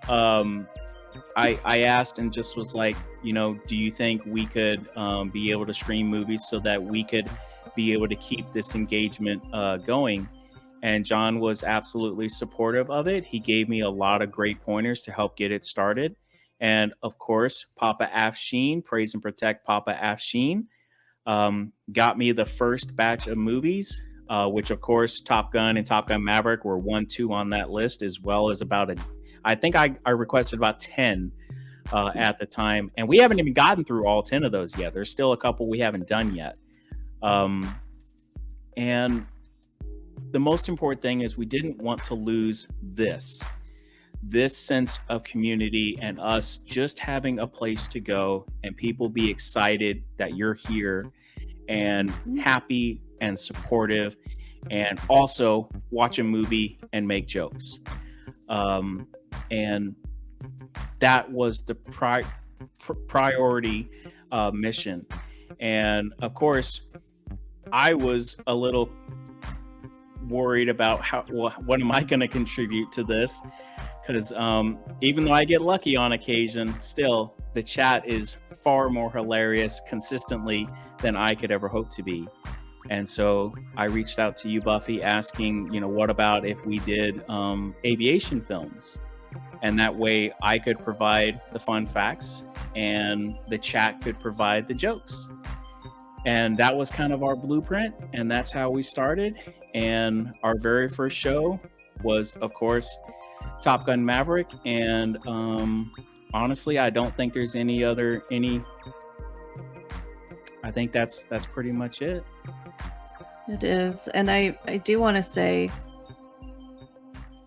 um, I asked and just was like, do you think we could be able to stream movies so that we could be able to keep this engagement going? And John was absolutely supportive of it. He gave me a lot of great pointers to help get it started. And of course, Papa Afshin, praise and protect Papa Afshin, got me the first batch of movies, which of course Top Gun and Top Gun Maverick were 1, 2 on that list, as well as I think I requested about 10 at the time, and we haven't even gotten through all 10 of those yet. There's still a couple we haven't done yet. And the most important thing is we didn't want to lose this sense of community and us just having a place to go and people be excited that you're here and happy and supportive and also watch a movie and make jokes. And that was the priority mission. And of course, I was a little worried about what am I going to contribute to this? Because even though I get lucky on occasion, still the chat is far more hilarious consistently than I could ever hope to be. And so I reached out to you, Buffy, asking, what about if we did aviation films? And that way I could provide the fun facts and the chat could provide the jokes. And that was kind of our blueprint. And that's how we started. And our very first show was, of course, Top Gun Maverick. And honestly, I don't think there's I think that's pretty much it. It is. And I do want to say,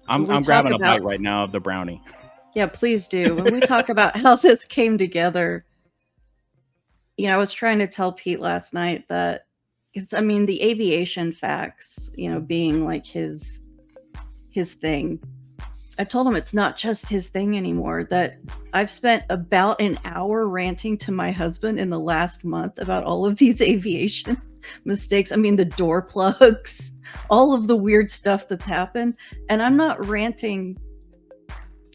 I'm grabbing a bite right now of the brownie. Yeah, please do. When we talk about how this came together, I was trying to tell Pete last night that, the aviation facts, being like his thing. I told him it's not just his thing anymore, that I've spent about an hour ranting to my husband in the last month about all of these aviation mistakes. The door plugs, all of the weird stuff that's happened. And I'm not ranting,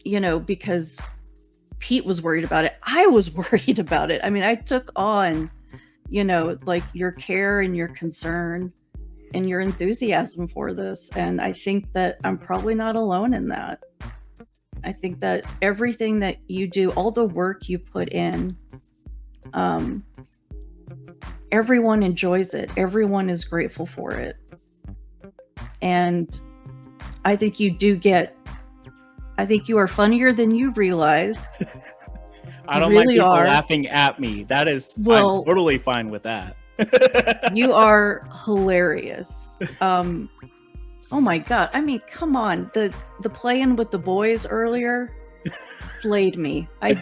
because Pete was worried about it. I was worried about it. I took on, your care and your concern and your enthusiasm for this. And I think that I'm probably not alone in that. I think that everything that you do, all the work you put in, everyone enjoys it. Everyone is grateful for it. And I think you are funnier than you realize. I don't like people laughing at me. That is, I'm totally fine with that. You are hilarious. Oh my God. Come on. The playing with the boys earlier slayed me. I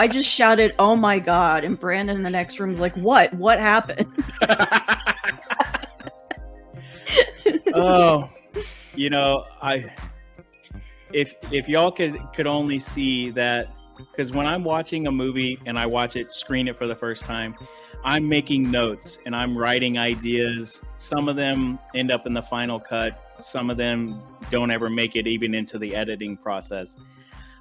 just shouted, "Oh my God." And Brandon in the next room is like, What happened? Oh, if y'all could only see that, because when I'm watching a movie and I screen it for the first time, I'm making notes and I'm writing ideas. Some of them end up in the final cut. Some of them don't ever make it even into the editing process.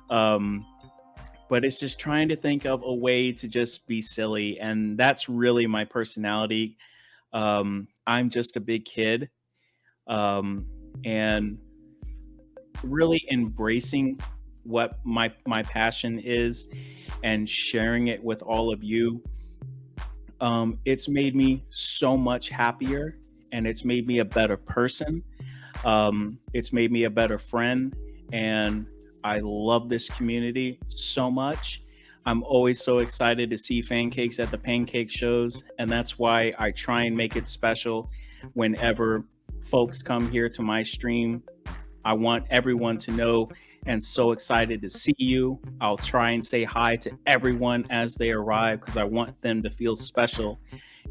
But it's just trying to think of a way to just be silly. And that's really my personality. I'm just a big kid. And really embracing what my passion is and sharing it with all of you. It's made me so much happier, and it's made me a better person. It's made me a better friend, and I love this community so much. I'm always so excited to see Fancakes at the pancake shows, and that's why I try and make it special whenever folks come here to my stream. I want everyone to know, and so excited to see you. I'll try and say hi to everyone as they arrive, because I want them to feel special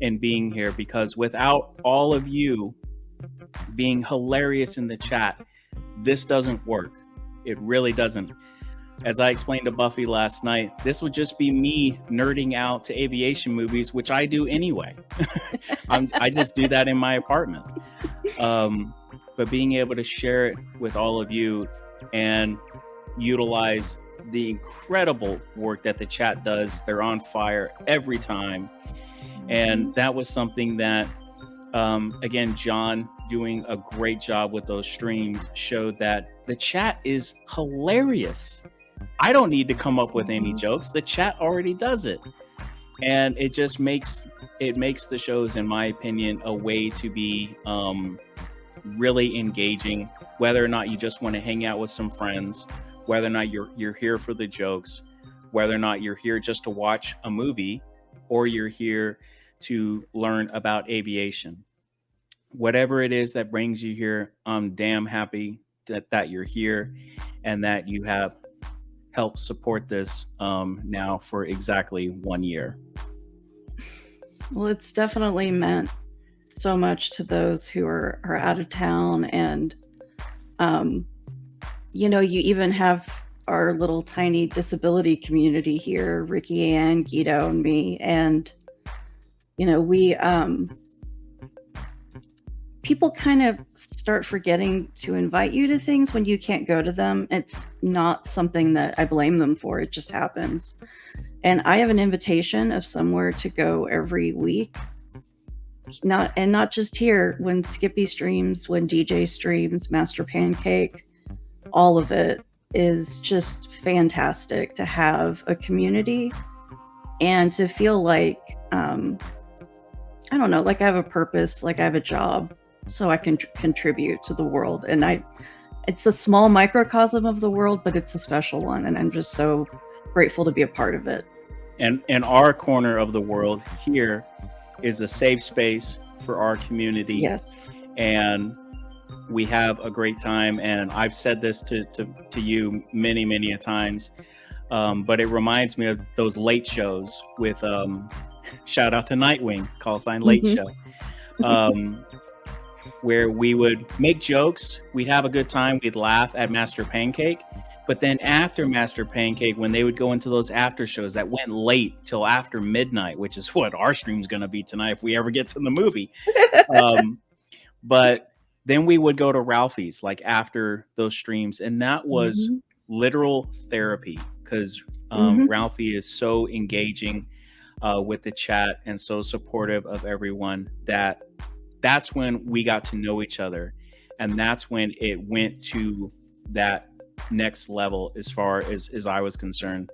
in being here, because without all of you being hilarious in the chat, this doesn't work. It really doesn't. As I explained to Buffy last night, this would just be me nerding out to aviation movies, which I do anyway. I just do that in my apartment. But being able to share it with all of you, and utilize the incredible work that the chat does. They're on fire every time. And that was something that, again, John doing a great job with those streams showed that the chat is hilarious. I don't need to come up with any jokes. The chat already does it. And it just makes the shows, in my opinion, a way to be really engaging, whether or not you just want to hang out with some friends, whether or not you're here for the jokes, whether or not you're here just to watch a movie, or you're here to learn about aviation. Whatever it is that brings you here, I'm damn happy that you're here and that you have helped support this now for exactly 1 year. Well, it's definitely meant so much to those who are out of town. And, you know, you even have our little tiny disability community here, Ricky Ann, Guido, and me. And, you know, we, people kind of start forgetting to invite you to things when you can't go to them. It's not something that I blame them for. It just happens. And I have an invitation of somewhere to go every week. Not just here, when Skippy streams, when DJ streams, Master Pancake, all of it is just fantastic to have a community and to feel like, I don't know, like I have a purpose, like I have a job, so I can contribute to the world. And it's a small microcosm of the world, but it's a special one. And I'm just so grateful to be a part of it. And our corner of the world here is a safe space for our community. Yes. And we have a great time. And I've said this to you many, many a times. But it reminds me of those late shows with shout out to Nightwing, call sign Late Show. Where we would make jokes, we'd have a good time, we'd laugh at Master Pancake. But then after Master Pancake, when they would go into those after shows that went late till after midnight, which is what our stream's going to be tonight if we ever get to the movie. But then we would go to Ralphie's like after those streams. And that was literal therapy because Ralphie is so engaging with the chat and so supportive of everyone that's when we got to know each other. And that's when it went to that next level as far as I was concerned,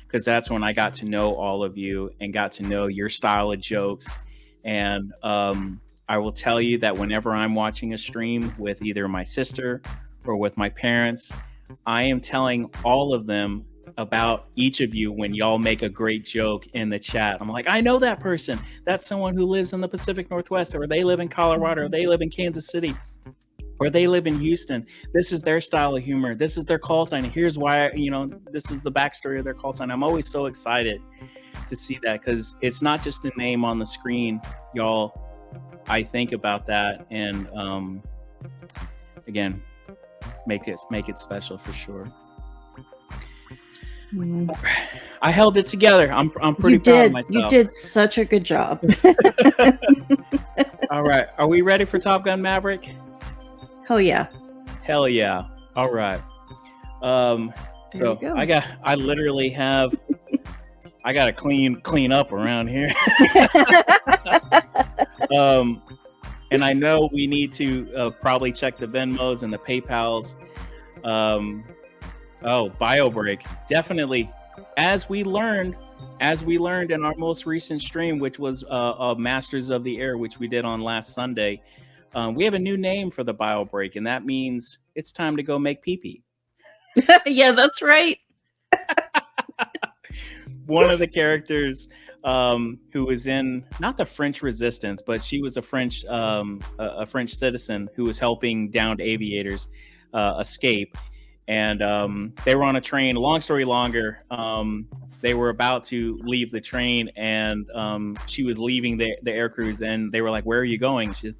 because that's when I got to know all of you and got to know your style of jokes. And I will tell you that whenever I'm watching a stream with either my sister or with my parents, I am telling all of them about each of you when y'all make a great joke in the chat. I'm like, I know that person. That's someone who lives in the Pacific Northwest, or they live in Colorado, or they live in Kansas City, or they live in Houston. This is their style of humor. This is their call sign. Here's why, this is the backstory of their call sign. I'm always so excited to see that because it's not just a name on the screen, y'all. I think about that and again, make it special for sure. I held it together. I'm pretty proud of myself. You did such a good job. All right. Are we ready for Top Gun Maverick? Hell yeah. Hell yeah. All right. So I literally have I gotta clean up around here. And I know we need to probably check the Venmos and the PayPals. BioBreak, definitely. As we learned in our most recent stream, which was Masters of the Air, which we did on last Sunday, we have a new name for the BioBreak, and that means it's time to go make pee-pee. Yeah, that's right. One of the characters who was in not the French Resistance, but she was a French citizen who was helping downed aviators escape. And they were on a train. Long story longer, they were about to leave the train, and she was leaving the air crews, and they were like, "Where are you going?" She's,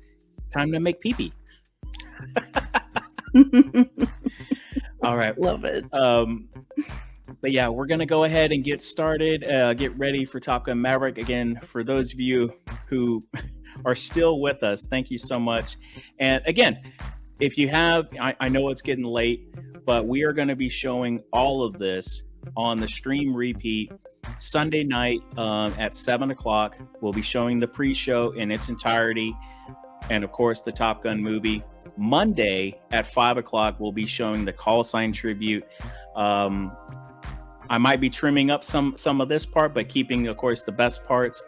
"Time to make pee-pee." All right, love it. But yeah, we're gonna go ahead and get started. Get ready for Top Gun Maverick. Again, for those of you who are still with us, thank you so much. And again, if you have, I know it's getting late, but we are going to be showing all of this on the stream repeat Sunday night at 7 o'clock. We'll be showing the pre-show in its entirety, and of course the Top Gun movie. Monday at 5 o'clock, we'll be showing the call sign tribute. I might be trimming up some of this part, but keeping, of course, the best parts.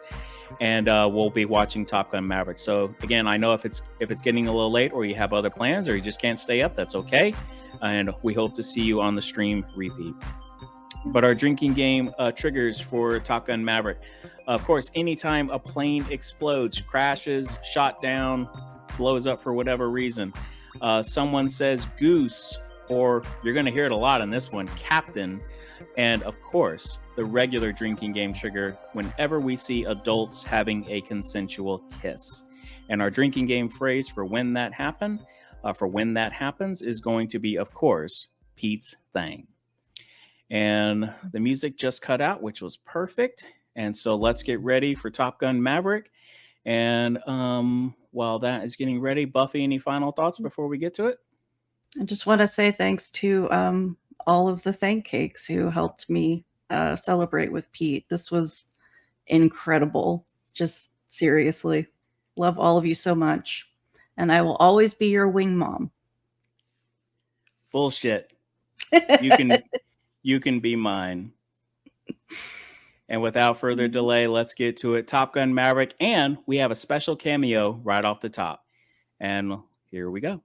And we'll be watching Top Gun Maverick. So again, I know if it's getting a little late, or you have other plans, or you just can't stay up, that's okay. And we hope to see you on the stream repeat. But our drinking game triggers for Top Gun Maverick, of course, anytime a plane explodes, crashes, shot down, blows up for whatever reason, someone says goose, or you're going to hear it a lot in this one, captain. And of course, the regular drinking game trigger whenever we see adults having a consensual kiss. And our drinking game phrase for when that happens is going to be, of course, Pete's thing. And the music just cut out, which was perfect. And so let's get ready for Top Gun Maverick. And while that is getting ready, Buffy, any final thoughts before we get to it? I just want to say thanks to all of the thank cakes who helped me celebrate with Pete. This was incredible. Just seriously. Love all of you so much. And I will always be your wing mom. Bullshit. You can be mine. And without further delay, let's get to it. Top Gun Maverick. And we have a special cameo right off the top. And here we go.